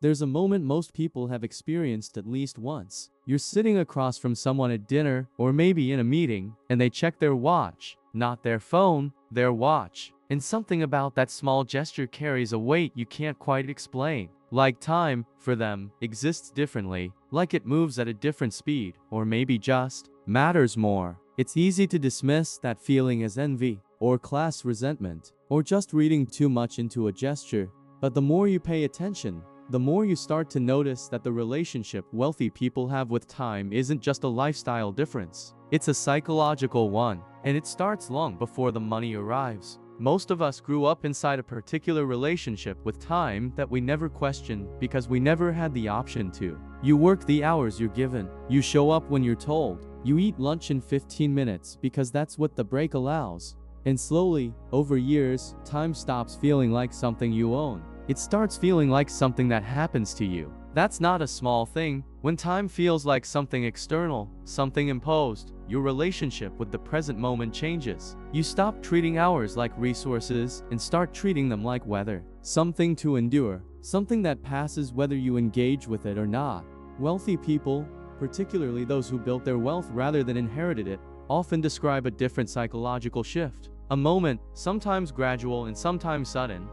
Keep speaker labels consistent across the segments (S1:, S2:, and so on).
S1: There's a moment most people have experienced at least once. You're sitting across from someone at dinner or maybe in a meeting, and they check their watch, not their phone, their watch. And something about that small gesture carries a weight you can't quite explain. Like time, for them, exists differently, like it moves at a different speed, or maybe just matters more. It's easy to dismiss that feeling as envy, or class resentment, or just reading too much into a gesture. But the more you pay attention, the more you start to notice that the relationship wealthy people have with time isn't just a lifestyle difference. It's a psychological one, and it starts long before the money arrives. Most of us grew up inside a particular relationship with time that we never questioned because we never had the option to. You work the hours you're given. You show up when you're told. You eat lunch in 15 minutes because that's what the break allows. And slowly, over years, time stops feeling like something you own. It starts feeling like something that happens to you. That's not a small thing. When time feels like something external, something imposed, your relationship with the present moment changes. You stop treating hours like resources and start treating them like weather. Something to endure, something that passes whether you engage with it or not. Wealthy people, particularly those who built their wealth rather than inherited it, often describe a different psychological shift. A moment, sometimes gradual and sometimes sudden,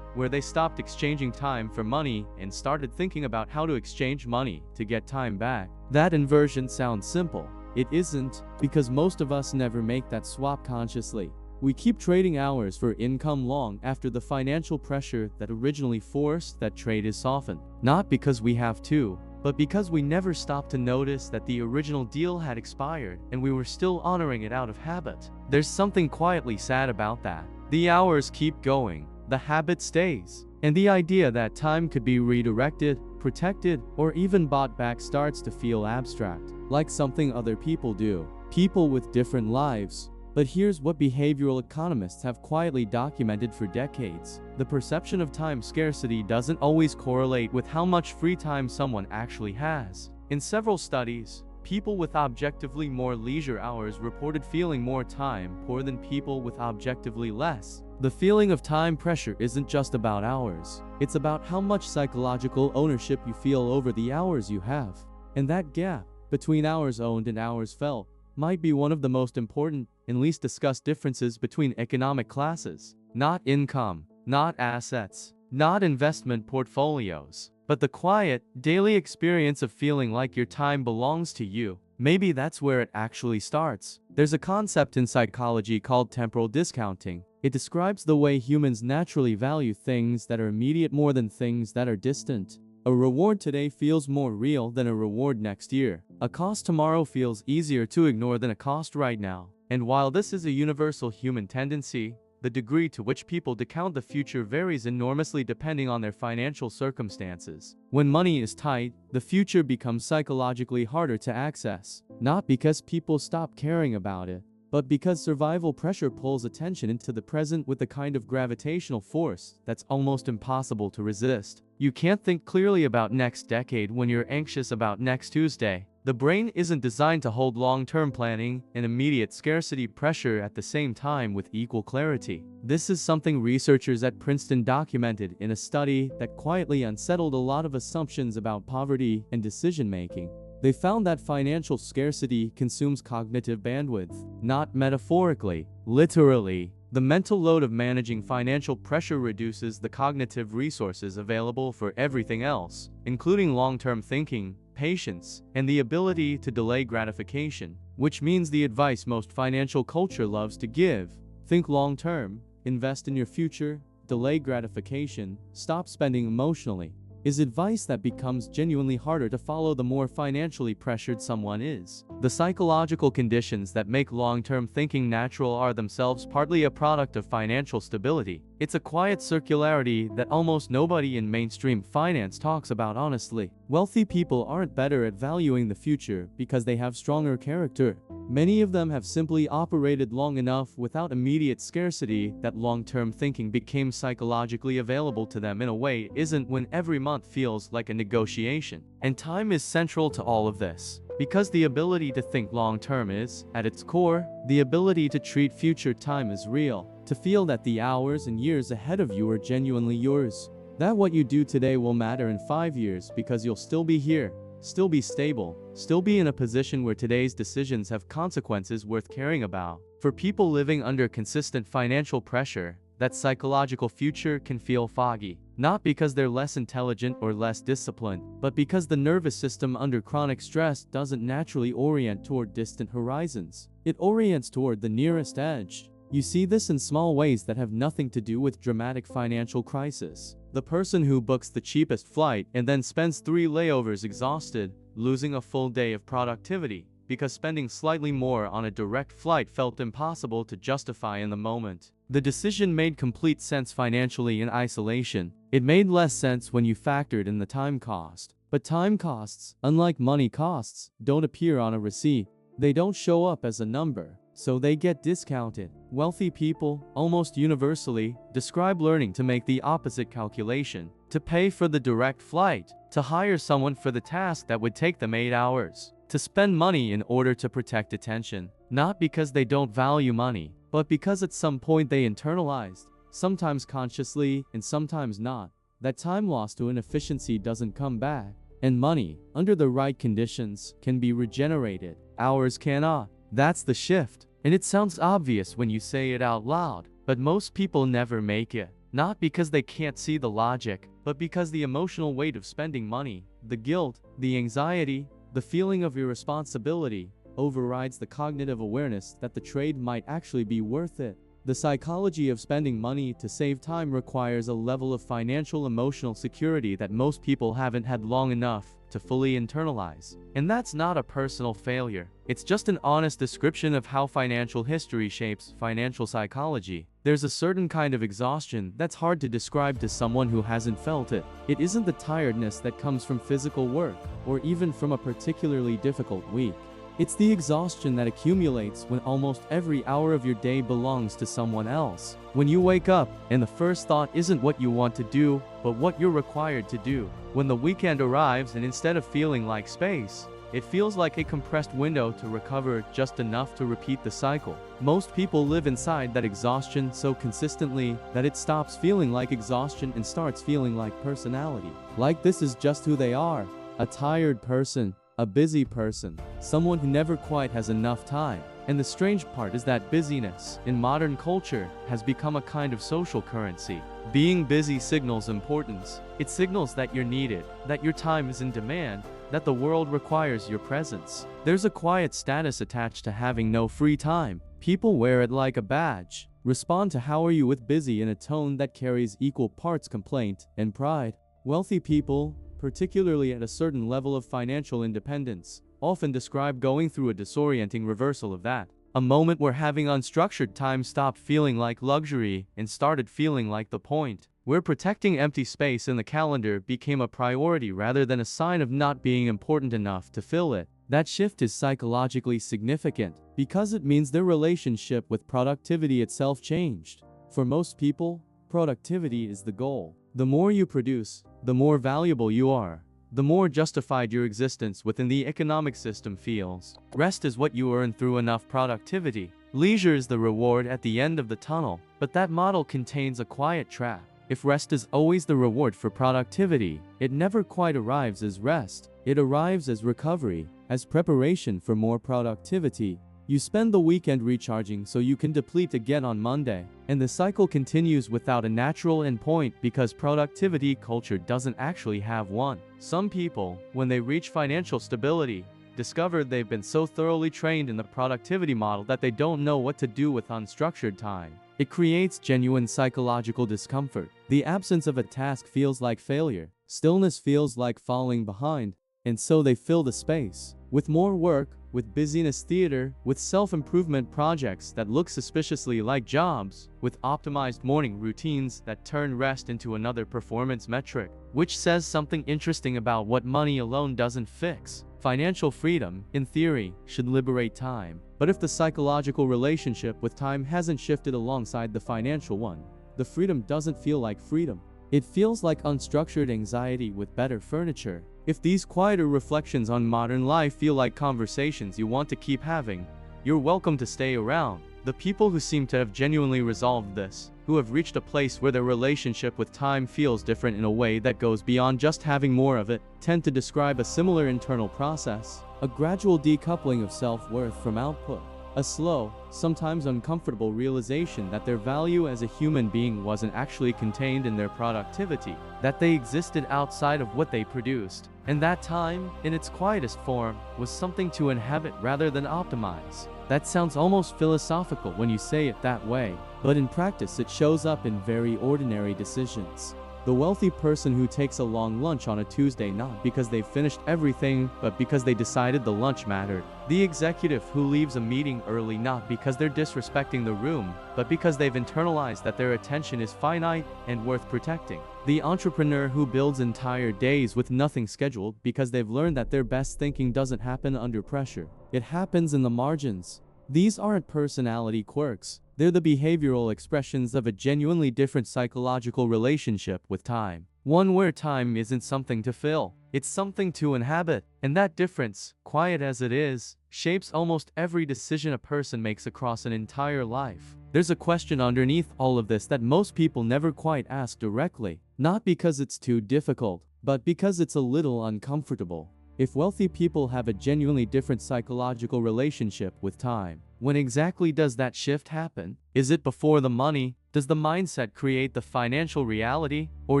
S1: where they stopped exchanging time for money and started thinking about how to exchange money to get time back. That inversion sounds simple. It isn't, because most of us never make that swap consciously. We keep trading hours for income long after the financial pressure that originally forced that trade is softened. Not because we have to, but because we never stopped to notice that the original deal had expired and we were still honoring it out of habit. There's something quietly sad about that. The hours keep going. The habit stays. And the idea that time could be redirected, protected, or even bought back starts to feel abstract, like something other people do. People with different lives. But here's what behavioral economists have quietly documented for decades. The perception of time scarcity doesn't always correlate with how much free time someone actually has. In several studies, people with objectively more leisure hours reported feeling more time poor than people with objectively less. The feeling of time pressure isn't just about hours. It's about how much psychological ownership you feel over the hours you have. And that gap between hours owned and hours felt might be one of the most important and least discussed differences between economic classes. Not income, not assets, not investment portfolios, but the quiet, daily experience of feeling like your time belongs to you. Maybe that's where it actually starts. There's a concept in psychology called temporal discounting. It describes the way humans naturally value things that are immediate more than things that are distant. A reward today feels more real than a reward next year. A cost tomorrow feels easier to ignore than a cost right now. And while this is a universal human tendency, the degree to which people discount the future varies enormously depending on their financial circumstances. When money is tight, the future becomes psychologically harder to access. Not because people stop caring about it, but because survival pressure pulls attention into the present with a kind of gravitational force that's almost impossible to resist. You can't think clearly about next decade when you're anxious about next Tuesday. The brain isn't designed to hold long-term planning and immediate scarcity pressure at the same time with equal clarity. This is something researchers at Princeton documented in a study that quietly unsettled a lot of assumptions about poverty and decision-making. They found that financial scarcity consumes cognitive bandwidth, not metaphorically, literally. The mental load of managing financial pressure reduces the cognitive resources available for everything else, including long-term thinking, patience, and the ability to delay gratification, which means the advice most financial culture loves to give: think long-term, invest in your future, delay gratification, stop spending emotionally, is advice that becomes genuinely harder to follow the more financially pressured someone is. The psychological conditions that make long-term thinking natural are themselves partly a product of financial stability. It's a quiet circularity that almost nobody in mainstream finance talks about honestly. Wealthy people aren't better at valuing the future because they have stronger character. Many of them have simply operated long enough without immediate scarcity that long-term thinking became psychologically available to them in a way it isn't when every month feels like a negotiation. And time is central to all of this. Because the ability to think long-term is, at its core, the ability to treat future time as real, to feel that the hours and years ahead of you are genuinely yours. that what you do today will matter in 5 years because you'll still be here, still be stable, still be in a position where today's decisions have consequences worth caring about. For people living under consistent financial pressure, that psychological future can feel foggy, not because they're less intelligent or less disciplined, but because the nervous system under chronic stress doesn't naturally orient toward distant horizons. It orients toward the nearest edge. You see this in small ways that have nothing to do with dramatic financial crisis. The person who books the cheapest flight and then spends 3 layovers exhausted, losing a full day of productivity, because spending slightly more on a direct flight felt impossible to justify in the moment. The decision made complete sense financially in isolation. It made less sense when you factored in the time cost. But time costs, unlike money costs, don't appear on a receipt. They don't show up as a number, so they get discounted. Wealthy people, almost universally, describe learning to make the opposite calculation, to pay for the direct flight, to hire someone for the task that would take them 8 hours, to spend money in order to protect attention, not because they don't value money, but because at some point they internalized, sometimes consciously and sometimes not, that time lost to inefficiency doesn't come back, and money, under the right conditions, can be regenerated. Hours cannot. That's the shift. And it sounds obvious when you say it out loud, but most people never make it. Not because they can't see the logic, but because the emotional weight of spending money, the guilt, the anxiety, the feeling of irresponsibility, overrides the cognitive awareness that the trade might actually be worth it. The psychology of spending money to save time requires a level of financial emotional security that most people haven't had long enough to fully internalize. And that's not a personal failure. It's just an honest description of how financial history shapes financial psychology. There's a certain kind of exhaustion that's hard to describe to someone who hasn't felt it. It isn't the tiredness that comes from physical work, or even from a particularly difficult week. It's the exhaustion that accumulates when almost every hour of your day belongs to someone else. When you wake up, and the first thought isn't what you want to do, but what you're required to do. When the weekend arrives and instead of feeling like space, it feels like a compressed window to recover just enough to repeat the cycle. Most people live inside that exhaustion so consistently that it stops feeling like exhaustion and starts feeling like personality. Like this is just who they are. A tired person. A busy person, someone who never quite has enough time. And the strange part is that busyness, in modern culture, has become a kind of social currency. Being busy signals importance. It signals that you're needed, that your time is in demand, that the world requires your presence. There's a quiet status attached to having no free time. People wear it like a badge. Respond to "how are you" with busy in a tone that carries equal parts complaint and pride. Wealthy people, particularly at a certain level of financial independence, often describe going through a disorienting reversal of that. A moment where having unstructured time stopped feeling like luxury and started feeling like the point. Where protecting empty space in the calendar became a priority rather than a sign of not being important enough to fill it. That shift is psychologically significant because it means their relationship with productivity itself changed. For most people, productivity is the goal. The more you produce, the more valuable you are. The more justified your existence within the economic system feels. Rest is what you earn through enough productivity. Leisure is the reward at the end of the tunnel. But that model contains a quiet trap. If rest is always the reward for productivity, it never quite arrives as rest. It arrives as recovery, as preparation for more productivity. You spend the weekend recharging so you can deplete again on Monday, and the cycle continues without a natural endpoint because productivity culture doesn't actually have one. Some people, when they reach financial stability, discover they've been so thoroughly trained in the productivity model that they don't know what to do with unstructured time. It creates genuine psychological discomfort. The absence of a task feels like failure. Stillness feels like falling behind, and so they fill the space with more work, with busyness theater, with self-improvement projects that look suspiciously like jobs, with optimized morning routines that turn rest into another performance metric, which says something interesting about what money alone doesn't fix. Financial freedom, in theory, should liberate time. But if the psychological relationship with time hasn't shifted alongside the financial one, the freedom doesn't feel like freedom. It feels like unstructured anxiety with better furniture. If these quieter reflections on modern life feel like conversations you want to keep having, you're welcome to stay around. The people who seem to have genuinely resolved this, who have reached a place where their relationship with time feels different in a way that goes beyond just having more of it, tend to describe a similar internal process, a gradual decoupling of self-worth from output. A slow, sometimes uncomfortable realization that their value as a human being wasn't actually contained in their productivity, that they existed outside of what they produced, and that time, in its quietest form, was something to inhabit rather than optimize. That sounds almost philosophical when you say it that way, but in practice it shows up in very ordinary decisions. The wealthy person who takes a long lunch on a Tuesday not because they've finished everything, but because they decided the lunch mattered. The executive who leaves a meeting early not because they're disrespecting the room, but because they've internalized that their attention is finite and worth protecting. The entrepreneur who builds entire days with nothing scheduled because they've learned that their best thinking doesn't happen under pressure. It happens in the margins. These aren't personality quirks. They're the behavioral expressions of a genuinely different psychological relationship with time. One where time isn't something to fill, it's something to inhabit. And that difference, quiet as it is, shapes almost every decision a person makes across an entire life. There's a question underneath all of this that most people never quite ask directly, not because it's too difficult, but because it's a little uncomfortable. If wealthy people have a genuinely different psychological relationship with time, when exactly does that shift happen? Is it before the money? Does the mindset create the financial reality? Or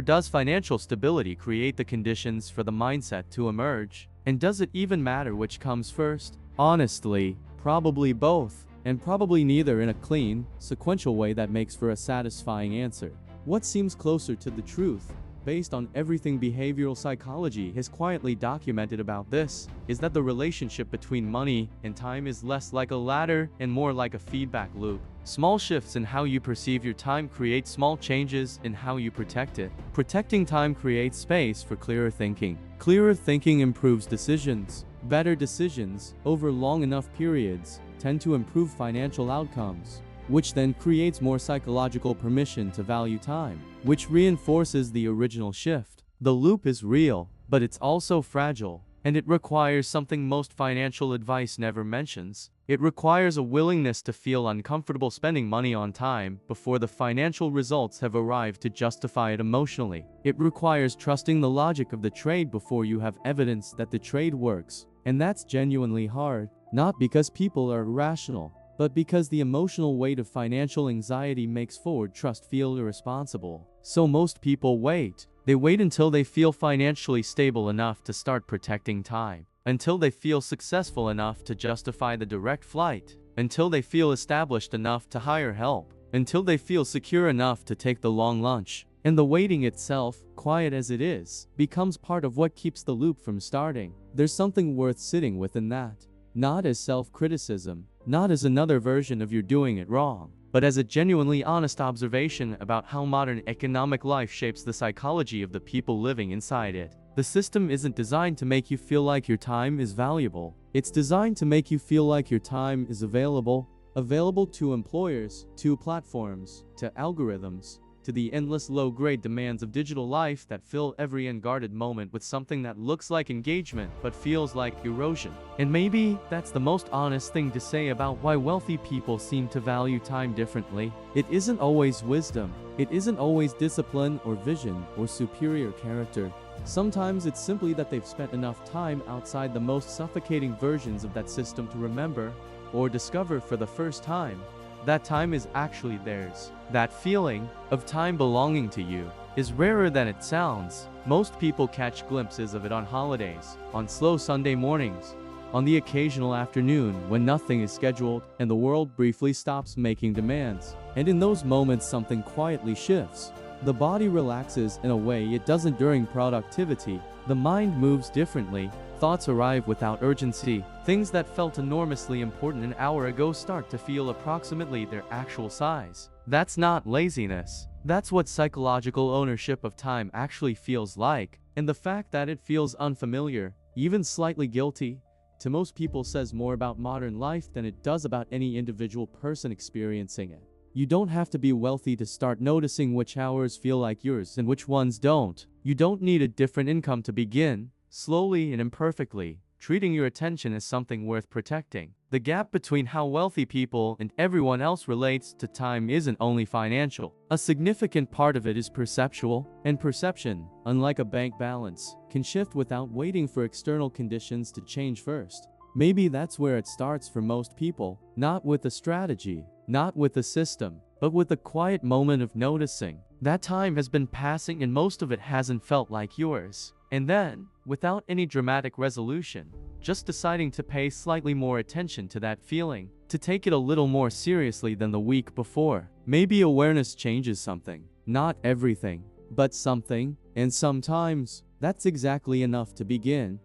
S1: does financial stability create the conditions for the mindset to emerge? And does it even matter which comes first? Honestly, probably both, and probably neither in a clean, sequential way that makes for a satisfying answer. What seems closer to the truth, based on everything behavioral psychology has quietly documented about this, is that the relationship between money and time is less like a ladder and more like a feedback loop. Small shifts in how you perceive your time create small changes in how you protect it. Protecting time creates space for clearer thinking. Clearer thinking improves decisions. Better decisions, over long enough periods, tend to improve financial outcomes, which then creates more psychological permission to value time, which reinforces the original shift. The loop is real, but it's also fragile, and it requires something most financial advice never mentions. It requires a willingness to feel uncomfortable spending money on time before the financial results have arrived to justify it emotionally. It requires trusting the logic of the trade before you have evidence that the trade works, and that's genuinely hard, not because people are irrational, but because the emotional weight of financial anxiety makes forward trust feel irresponsible. So most people wait. They wait until they feel financially stable enough to start protecting time, until they feel successful enough to justify the direct flight, until they feel established enough to hire help, until they feel secure enough to take the long lunch. And the waiting itself, quiet as it is, becomes part of what keeps the loop from starting. There's something worth sitting with in that. Not as self-criticism, not as another version of you're doing it wrong, but as a genuinely honest observation about how modern economic life shapes the psychology of the people living inside it. The system isn't designed to make you feel like your time is valuable. It's designed to make you feel like your time is available to employers, to platforms, to algorithms, to the endless low-grade demands of digital life that fill every unguarded moment with something that looks like engagement but feels like erosion. And maybe that's the most honest thing to say about why wealthy people seem to value time differently. It isn't always wisdom. It isn't always discipline or vision or superior character. Sometimes it's simply that they've spent enough time outside the most suffocating versions of that system to remember, or discover for the first time, that time is actually theirs. That feeling of time belonging to you is rarer than it sounds. Most people catch glimpses of it on holidays, on slow Sunday mornings, on the occasional afternoon when nothing is scheduled and the world briefly stops making demands. And in those moments something quietly shifts. The body relaxes in a way it doesn't during productivity. The mind moves differently. Thoughts arrive without urgency. Things that felt enormously important an hour ago start to feel approximately their actual size. That's not laziness. That's what psychological ownership of time actually feels like. And the fact that it feels unfamiliar, even slightly guilty, to most people says more about modern life than it does about any individual person experiencing it. You don't have to be wealthy to start noticing which hours feel like yours and which ones don't. You don't need a different income to begin. Slowly and imperfectly, treating your attention as something worth protecting. The gap between how wealthy people and everyone else relates to time isn't only financial. A significant part of it is perceptual, and perception, unlike a bank balance, can shift without waiting for external conditions to change first. Maybe that's where it starts for most people, not with a strategy, not with a system, but with a quiet moment of noticing that time has been passing and most of it hasn't felt like yours. And then, without any dramatic resolution, just deciding to pay slightly more attention to that feeling, to take it a little more seriously than the week before. Maybe awareness changes something. Not everything, but something, and sometimes, that's exactly enough to begin.